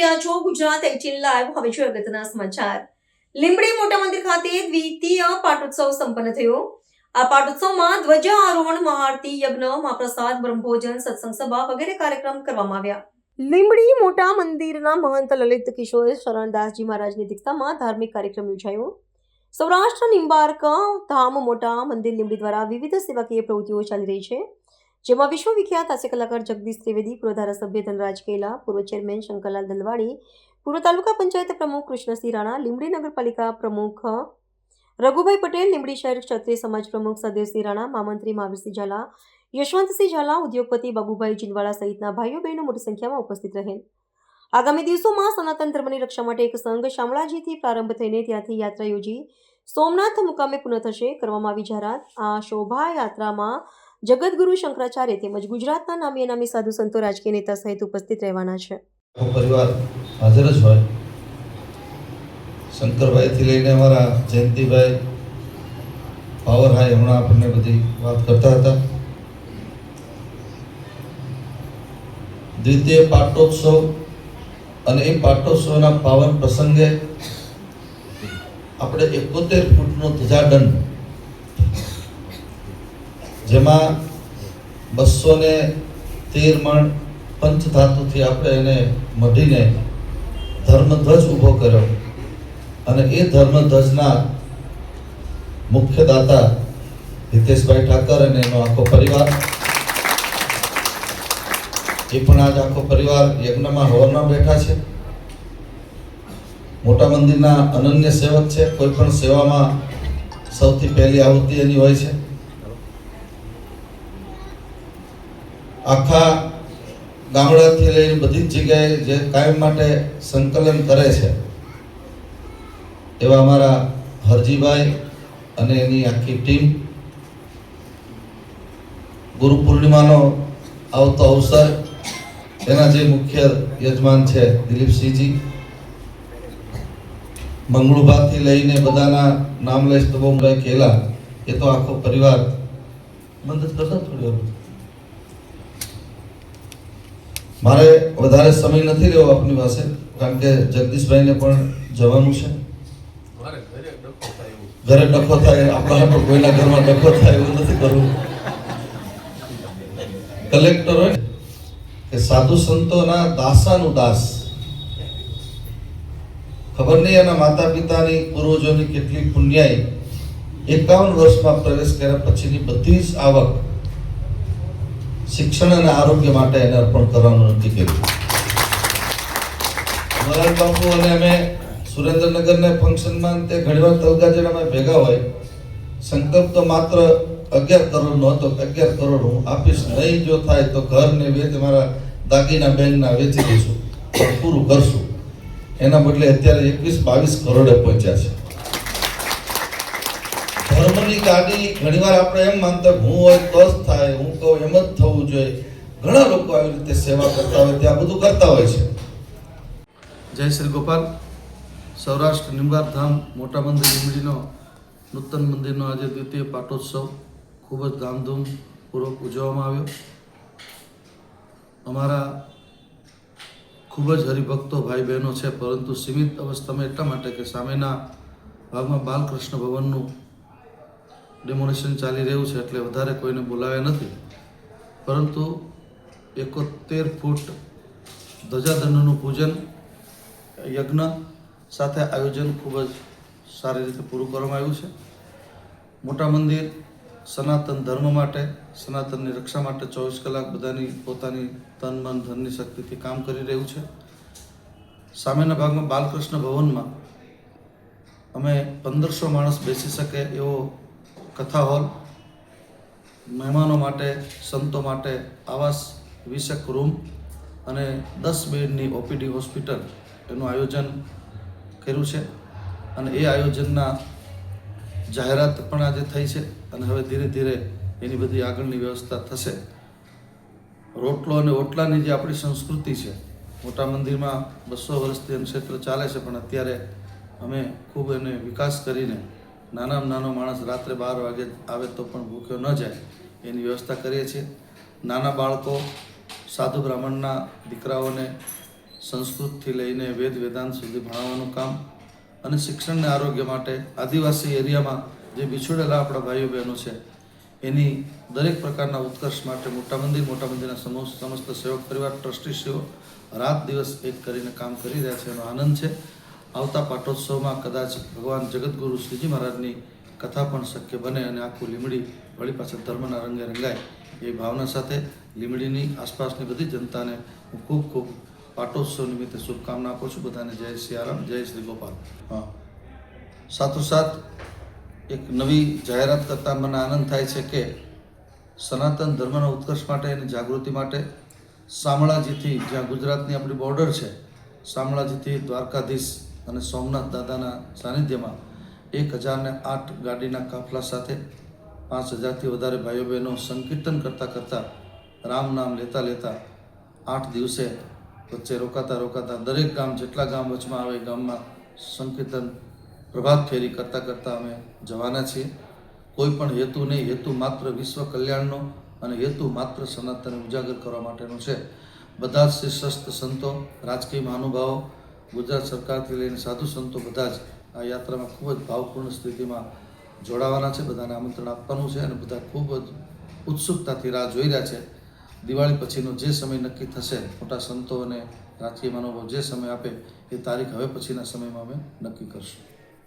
રહ્યા છો ગુજરાત 18 લાઈવ. હવે જોઈએ અગત્યના સમાચાર. લીંબડી મોટા મંદિર ખાતે દ્વિતીય પાટોત્સવ સંપન્ન થયો. આ પાટોત્સવમાં ધ્વજારોહણ, મહાઆરતી, યજ્ઞ, મહાપ્રસાદ, બ્રહ્મભોજન, સત્સંગ સભા વગેરે કાર્યક્રમ કરવામાં આવ્યા. લીંબડી મોટા મંદિરના મહંત લલિત કિશોર શરણદાસજી મહારાજની અધ્યક્ષતામાં ધાર્મિક કાર્યક્રમ યોજાયો. સૌરાષ્ટ્ર નિંબાર્ક ધામ મોટા મંદિર લીંબડી દ્વારા વિવિધ સેવાકીય પ્રવૃત્તિઓ ચાલી રહી છે, જેમાં વિશ્વવિખ્યાત હાસ્ય કલાકાર જગદીશ ત્રિવેદી, પૂર્વ ધારાસભ્ય ધનરાજ કેલા, પૂર્વ ચેરમેન શંકરલાલ દલવાડી, પૂર્વ તાલુકા પંચાયત પ્રમુખ કૃષ્ણસિંહ રાણા, લીંબડી નગરપાલિકા પ્રમુખ રઘુભાઈ પટેલ, લીંબડી શહેર ક્ષત્રિય સમાજ પ્રમુખ સદેવસિંહ રાણા, મહામંત્રી મહાવીરસિંહ ઝાલા, યશવંતસિંહ ઝાલા, ઉદ્યોગપતિ બાબુભાઈ જીંદવાળા સહિતના ભાઈઓ બહેનો મોટી સંખ્યામાં ઉપસ્થિત રહેલ. આગામી દિવસોમાં સનાતન ધર્મની રક્ષા માટે એક સંઘ શામળાજીથી પ્રારંભ થઈને ત્યાંથી યાત્રા યોજી સોમનાથ મુકામે પૂર્ણ થશે. કરવામાં આવી જાહેરાત. આ શોભાયાત્રામાં જગતગુરુ શંકરાચાર્ય તેમજ ગુજરાતના નામી અનામી સાધુ સંતો, રાજકીય નેતા સહિત ઉપસ્થિત રહેવાના છે. પરિવાર હાજર જ હોય. શંકરભાઈથી લઈને અમારા જયંતિભાઈ, પાવરભાઈ હમણાં આપણને બધી વાત કરતા હતા. દ્વિતીય પાટોત્સવ અને એ પાટોત્સવના પાવન પ્રસંગે આપણે 71 ફૂટનો ધજાદંડ, જેમાં 213 મણ પંચધાતુથી આપણે એને મઢીને ધર્મધ્વજ ઊભો કર્યો. અને એ ધર્મધ્વજના મુખ્ય દાતા હિતેશભાઈ ઠાકર અને એનો આખો પરિવાર, એ પણ આજ આખો પરિવાર યજ્ઞમાં હવનમાં બેઠા છે. મોટા મંદિરના અનન્ય સેવક છે. કોઈ પણ સેવામાં સૌથી પહેલી આહુતિ એની હોય છે. આખા ગામડાથી લઈને બધી જ જગ્યાએ જે કાયમ માટે સંકલન કરે છે એવા અમારા હરજીભાઈ અને એની આખી ટીમ. ગુરુ પૂર્ણિમાનો આવતો અવસર, એના જે મુખ્ય યજમાન છે દિલીપસિંહજી, મંગળુભાથી લઈને બધાના નામ લઈશ તો ભાઈ કેલા, એ તો આખો પરિવાર. મદદ કરતા થોડી વાર. મારે વધારે સમય નથી લેવો આપની પાસે, કારણ કે જગદીશભાઈને પણ જવાનું છે. ઘરે ડખો થાય, આપણા પણ કોઈના ઘરમાં ડખો થાય એવું નથી કરવું. કલેક્ટર હોય કે સાધુ સંતોના દાસાનું દાસ. ખબર નહીં એના માતા પિતાની પૂર્વજોની કેટલી પુણ્યાઈ 51 વર્ષમાં પ્રવેશ કર્યા પછીની બધી જ આવક શિક્ષણ અને આરોગ્ય માટે એને અર્પણ કરવાનું નક્કી કર્યું. મહારાજ બાપુ અને અમે સુરેન્દ્રનગરને ફંક્શનમાં તે ઘણીવાર તલગાજણામાં ભેગા હોય. સંકલ્પ તો માત્ર 11 કરોડનો હતો. 11 કરોડ હું આપીશ, નહીં જો થાય તો ઘરને વેચ, મારા દાગીના બેંકના વેચી દઈશું, પૂરું કરશું. એના બદલે અત્યારે 21-22 કરોડે પહોંચ્યા છે. ધર્મની ગાડી ઘણીવાર આપણે એમ માનતા હું હોય તો જ થાય, હું કહું એમ જ થવું જોઈએ. ઘણા લોકો આવી રીતે સેવા કરતા હોય, ત્યાં બધું કરતા હોય છે. જય શ્રી ગોપાલ. સૌરાષ્ટ્ર નિંબાર્ક ધામ મોટા મંદિર લીંબડીનો નૂતન મંદિરનો આજે દ્વિતીય પાટોત્સવ ખૂબ જ ધામધૂમપૂર્વક ઉજવવામાં આવ્યો. અમારા ખૂબ જ હરિભક્તો ભાઈ બહેનો છે, પરંતુ સીમિત અવસ્થામાં એટલા માટે કે સામેના ભાગમાં બાલકૃષ્ણ ભવનનું ડેમોનેશન ચાલી રહ્યું છે, એટલે વધારે કોઈને બોલાવ્યા નથી. પરંતુ 71 ફૂટ ધજાદંડનું પૂજન, યજ્ઞ સાથે આયોજન ખૂબ જ સારી રીતે પૂરું કરવામાં આવ્યું છે. મોટા મંદિર સનાતન ધર્મ માટે, સનાતનની રક્ષા માટે 24 કલાક બધાની પોતાની તન મન ધનની શક્તિથી કામ કરી રહ્યું છે. સામેના ભાગમાં બાલકૃષ્ણ ભવનમાં અમે 1500 માણસ બેસી શકે એવો કથા હોલ, મહેમાનો માટે, સંતો માટે આવાસ 20 રૂમ અને 10 બેડની ઓપીડી હોસ્પિટલ એનું આયોજન કર્યું છે. અને એ આયોજનના જાહેરાત પણ આજે થઈ છે અને હવે ધીરે ધીરે એની બધી આગળની વ્યવસ્થા થશે. રોટલો અને ઓટલાની જે આપણી સંસ્કૃતિ છે, મોટા મંદિરમાં 200 વર્ષથી એનું ક્ષેત્ર ચાલે છે, પણ અત્યારે અમે ખૂબ એને વિકાસ કરીને નાનામાં નાનો માણસ રાત્રે 12 વાગે આવે તો પણ ભૂખ્યો ન જાય એની વ્યવસ્થા કરીએ છીએ. નાના બાળકો, સાધુ બ્રાહ્મણના દીકરાઓને સંસ્કૃતથી લઈને વેદ વેદાંત સુધી ભણાવવાનું કામ અને શિક્ષણ અને આરોગ્ય માટે આદિવાસી એરિયામાં જે બિછોડેલા આપણા ભાઈઓ બહેનો છે એની દરેક પ્રકારના ઉત્કર્ષ માટે મોટા મંદિરના સમસ્ત સેવક પરિવાર ટ્રસ્ટીશ્રીઓ રાત દિવસ એક કરીને કામ કરી રહ્યા છે. એનો આનંદ છે. આવતા પાટોત્સવમાં કદાચ ભગવાન જગતગુરુ શ્રીજી મહારાજની કથા પણ શક્ય બને અને આખું લીંબડી વળી પાછળ ધર્મના રંગે રંગાય એ ભાવના સાથે લીંબડીની આસપાસની બધી જનતાને હું ખૂબ ખૂબ પાટોત્સવ નિમિત્તે શુભકામના આપું છું. બધાને જય સિયારામ, જય શ્રી ગોપાલ. હા, સાથોસાથ એક નવી જાહેરાત કરતાં મને આનંદ થાય છે કે સનાતન ધર્મના ઉત્કર્ષ માટે અને જાગૃતિ માટે શામળાજીથી, જ્યાં ગુજરાતની આપણી બોર્ડર છે, શામળાજીથી દ્વારકાધીશ અને સોમનાથ દાદાના સાનિધ્યમાં 1008 ગાડીના કાફલા સાથે 5000થી વધારે ભાઈઓ બહેનો સંકીર્તન કરતાં રામ નામ લેતા 8 દિવસે વચ્ચે રોકાતા દરેક ગામ, જેટલા ગામ વચમાં આવે ગામમાં સંકીર્તન પ્રભાત ફેરી કરતાં અમે જવાના છીએ. કોઈ પણ હેતુ નહીં, હેતુ માત્ર વિશ્વ કલ્યાણનો અને હેતુ માત્ર સનાતનને ઉજાગર કરવા માટેનો છે. બધા જ શિષ્યસ્થ સંતો, રાજકીય મહાનુભાવો, ગુજરાત સરકારથી લઈને સાધુ સંતો બધા જ આ યાત્રામાં ખૂબ જ ભાવપૂર્ણ સ્થિતિમાં જોડાવાના છે. બધાને આમંત્રણ આપવાનું છે અને બધા ખૂબ જ ઉત્સુકતાથી રાહ જોઈ રહ્યા છે. દિવાળી પછીનો જે સમય નક્કી થશે, મોટા સંતો અને રાજકીય મહાનુભાવો જે સમય આપે એ તારીખ હવે પછીના સમયમાં અમે નક્કી કરશું.